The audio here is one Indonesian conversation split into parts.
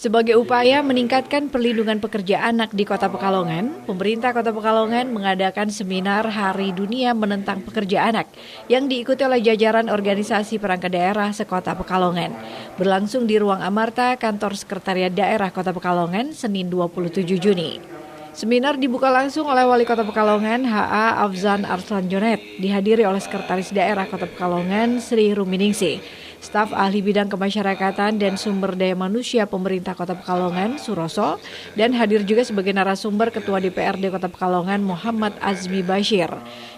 Sebagai upaya meningkatkan perlindungan pekerja anak di Kota Pekalongan, pemerintah Kota Pekalongan mengadakan seminar Hari Dunia Menentang Pekerja Anak yang diikuti oleh jajaran organisasi perangkat daerah sekota Pekalongan. Berlangsung di Ruang Amarta, Kantor Sekretariat Daerah Kota Pekalongan, Senin 27 Juni. Seminar dibuka langsung oleh Wali Kota Pekalongan, H.A. Afzan Arslan Jonet, dihadiri oleh Sekretaris Daerah Kota Pekalongan, Sri Ruminingsih, staf ahli bidang kemasyarakatan dan sumber daya manusia pemerintah Kota Pekalongan, Suroso, dan hadir juga sebagai narasumber Ketua DPRD Kota Pekalongan, Muhammad Azmi Bashir,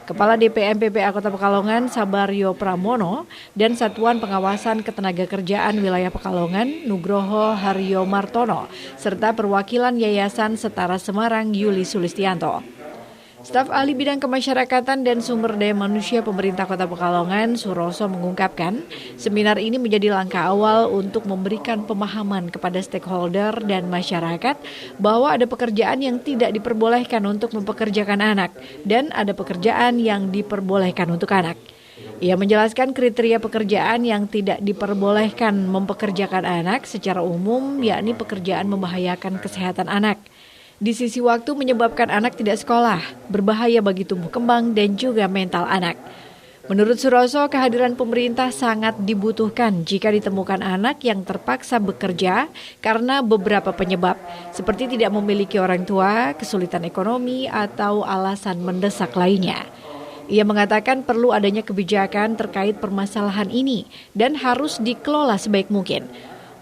Kepala DPM PPA Kota Pekalongan, Sabaryo Pramono, dan Satuan Pengawasan Ketenagakerjaan Wilayah Pekalongan, Nugroho Haryo Martono, serta perwakilan Yayasan Setara Semarang, Yuli Sulistianto. Staf ahli bidang kemasyarakatan dan sumber daya manusia pemerintah Kota Pekalongan, Suroso, mengungkapkan seminar ini menjadi langkah awal untuk memberikan pemahaman kepada stakeholder dan masyarakat bahwa ada pekerjaan yang tidak diperbolehkan untuk mempekerjakan anak dan ada pekerjaan yang diperbolehkan untuk anak. Ia menjelaskan kriteria pekerjaan yang tidak diperbolehkan mempekerjakan anak secara umum, yakni pekerjaan membahayakan kesehatan anak. Di sisi waktu menyebabkan anak tidak sekolah, berbahaya bagi tumbuh kembang dan juga mental anak. Menurut Suroso, kehadiran pemerintah sangat dibutuhkan jika ditemukan anak yang terpaksa bekerja karena beberapa penyebab, seperti tidak memiliki orang tua, kesulitan ekonomi, atau alasan mendesak lainnya. Ia mengatakan perlu adanya kebijakan terkait permasalahan ini dan harus dikelola sebaik mungkin.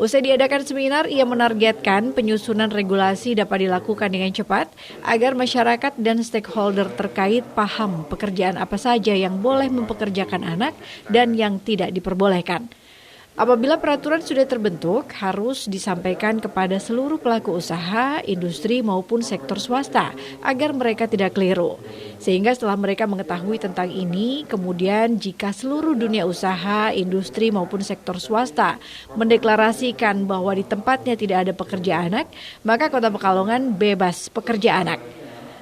Usai diadakan seminar, ia menargetkan penyusunan regulasi dapat dilakukan dengan cepat agar masyarakat dan stakeholder terkait paham pekerjaan apa saja yang boleh mempekerjakan anak dan yang tidak diperbolehkan. Apabila peraturan sudah terbentuk, harus disampaikan kepada seluruh pelaku usaha, industri maupun sektor swasta agar mereka tidak keliru. Sehingga setelah mereka mengetahui tentang ini, kemudian jika seluruh dunia usaha, industri maupun sektor swasta mendeklarasikan bahwa di tempatnya tidak ada pekerja anak, maka Kota Pekalongan bebas pekerja anak.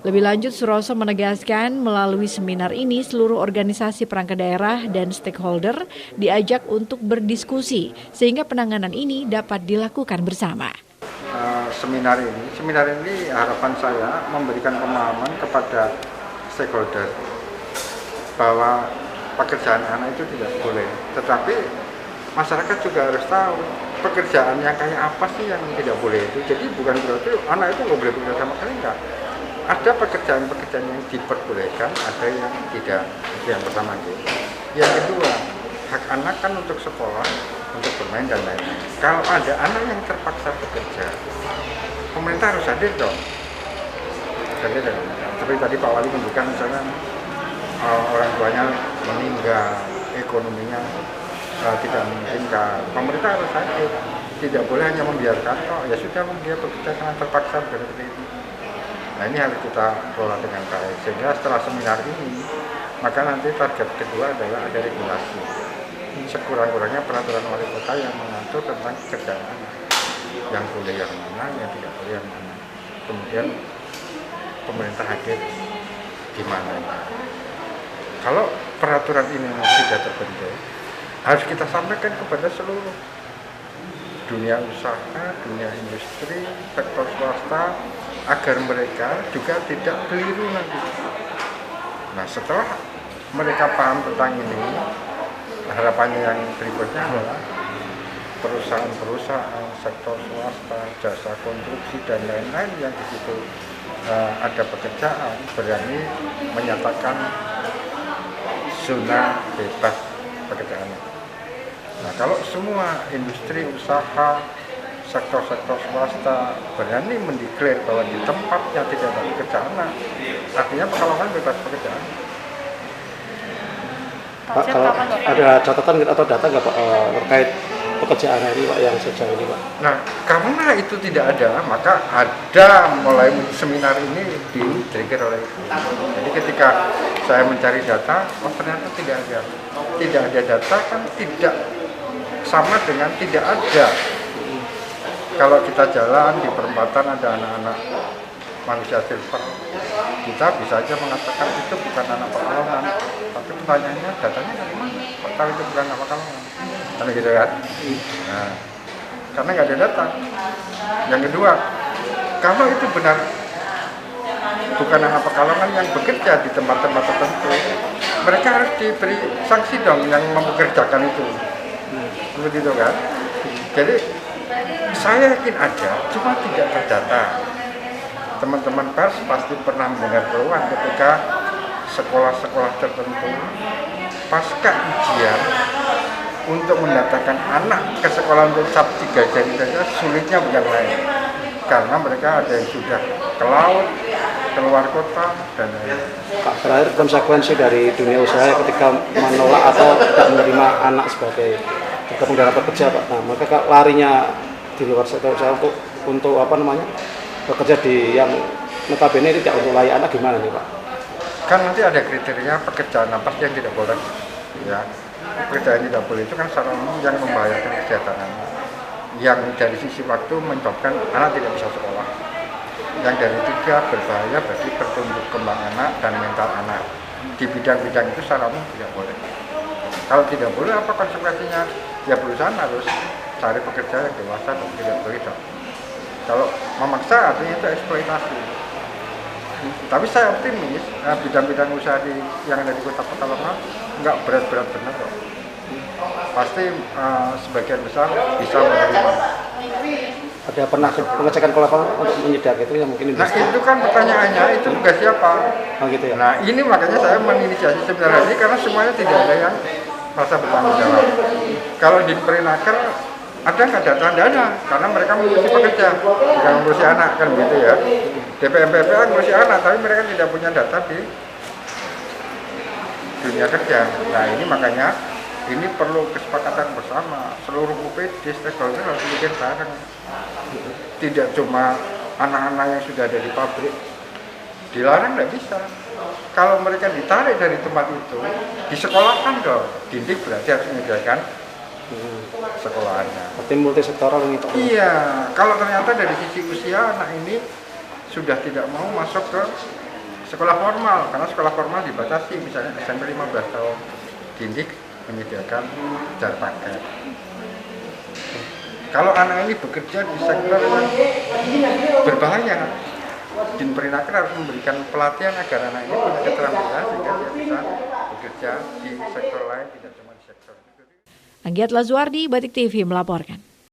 Lebih lanjut, Suroso menegaskan melalui seminar ini seluruh organisasi perangkat daerah dan stakeholder diajak untuk berdiskusi sehingga penanganan ini dapat dilakukan bersama. Seminar ini harapan saya memberikan pemahaman kepada stakeholder bahwa pekerjaan anak itu tidak boleh. Tetapi masyarakat juga harus tahu pekerjaan yang kayak apa sih yang tidak boleh itu. Jadi bukan berarti anak itu nggak boleh bekerja sama sekali, enggak. Ada pekerjaan-pekerjaan yang diperbolehkan, ada yang tidak. Itu yang pertama. Yang kedua, hak anak kan untuk sekolah, untuk bermain dan lain-lain. Kalau ada anak yang terpaksa bekerja, pemerintah harus hadir dong. Seperti tadi Pak Wali menunjukkan misalnya orang tuanya meninggal, ekonominya tidak memungkinkan. Pemerintah harus hadir. Tidak boleh hanya membiarkan, ya sudah dia bekerja karena terpaksa seperti itu. Nah, ini harus kita kelola dengan baik. Sehingga setelah seminar ini, maka nanti target kedua adalah ada regulasi. Sekurang-kurangnya peraturan wali kota yang mengatur tentang pekerjaan anak. Yang boleh yang mana, yang tidak boleh yang mana. Kemudian pemerintah hadir di mana. Kalau peraturan ini tidak terbentuk, harus kita sampaikan kepada seluruh dunia usaha, dunia industri, sektor swasta, agar mereka juga tidak keliru nanti. Nah, setelah mereka paham tentang ini, harapannya yang berikutnya adalah perusahaan-perusahaan, sektor swasta, jasa konstruksi dan lain-lain yang di situ ada pekerjaan berani menyatakan zona bebas pekerjaan. Nah, kalau semua industri usaha, sektor-sektor swasta berani mendeklar bahwa di tempatnya tidak ada pekerjaan, artinya Pekalongan bebas pekerjaan. Pak, kalau ada catatan atau data nggak Pak terkait pekerjaan ini Pak yang sejauh ini Pak? Nah, karena itu tidak ada, maka ada mulai seminar ini di-trigger oleh itu. Jadi ketika saya mencari data, ternyata tidak ada. Tidak ada data kan tidak sama dengan tidak ada. Kalau kita jalan di perempatan ada anak-anak manusia silver, kita bisa aja mengatakan itu bukan anak Pekalongan. Tapi pertanyaannya, datanya dari mana? Kok tahu itu bukan anak Pekalongan? Kan gitu kan? Nah, karena nggak ada data. Yang kedua, kalau itu benar bukan anak Pekalongan yang bekerja di tempat-tempat tertentu, mereka harus diberi sanksi dong yang mempekerjakan itu. Begitu kan? Jadi saya yakin ada, cuma tidak terdata. Teman-teman pers pasti pernah mendengar keluhan ketika sekolah-sekolah tertentu pasca ujian untuk mendatangkan anak ke sekolah untuk cap 3 jari saja sulitnya bukan lain, karena mereka ada yang sudah ke laut, keluar kota, dan lain-lain. Pak, terakhir konsekuensi dari dunia usaha ketika menolak atau tidak menerima anak sebagai bergabung dalam pekerja, Pak. Nah, mereka larinya di luar sektor usaha untuk apa namanya bekerja di yang notabene tidak untuk layak anak, gimana nih, Pak? Kan nanti ada kriteria pekerjaan apa yang tidak boleh, ya. Pekerjaan tidak boleh itu kan secara umum yang membahayakan kesehatan anak, yang dari sisi waktu menyebabkan anak tidak bisa sekolah, yang dari 3 berbahaya bagi pertumbuhan kembang anak dan mental anak. Di bidang-bidang itu secara umum tidak boleh. Kalau tidak boleh, apa konsekuensinya? Ya perusahaan harus cari pekerja yang dewasa dan tidak bekerja. Kalau memaksa artinya itu eksploitasi. Tapi saya optimis bidang-bidang usaha yang ada di Kota Pekalongan nggak berat-berat benar kok. Pasti sebagian besar bisa menerima. Ada pernah pengecekan ke lapangan untuk menyidak itu yang mungkin Nah itu kan pertanyaannya, itu tugas siapa? Oh, gitu ya. Nah ini makanya saya menginisiasi seminar ini karena semuanya tidak ada yang merasa bertanggung jawab. Kalau di Perinaker ada nggak data? Tidak ada, karena mereka mengurusi pekerja, bukan mengurusi anak, kan begitu ya. DPMPPA mengurusi anak, tapi mereka tidak punya data di dunia kerja. Nah ini makanya ini perlu kesepakatan bersama, seluruh UPD stakeholder harus mikir bareng. Tidak cuma anak-anak yang sudah ada di pabrik, dilarang nggak bisa. Kalau mereka ditarik dari tempat itu, disekolahkan dong. Didik berarti harus menyediakan sekolahannya. Berarti multisektoral ini, Pak. Iya, kalau ternyata dari sisi usia anak ini sudah tidak mau masuk ke sekolah formal, karena sekolah formal dibatasi, misalnya SMP 15 tahun. Didik menyediakan jar paket. Kalau anak ini bekerja di sektor yang berbahaya, Din Perinaker harus memberikan pelatihan agar anak ini punya keterampilan sehingga dia bisa bekerja di sektor lain, tidak cuma di sektor itu. Anggiat Lazuardi, Batik TV melaporkan.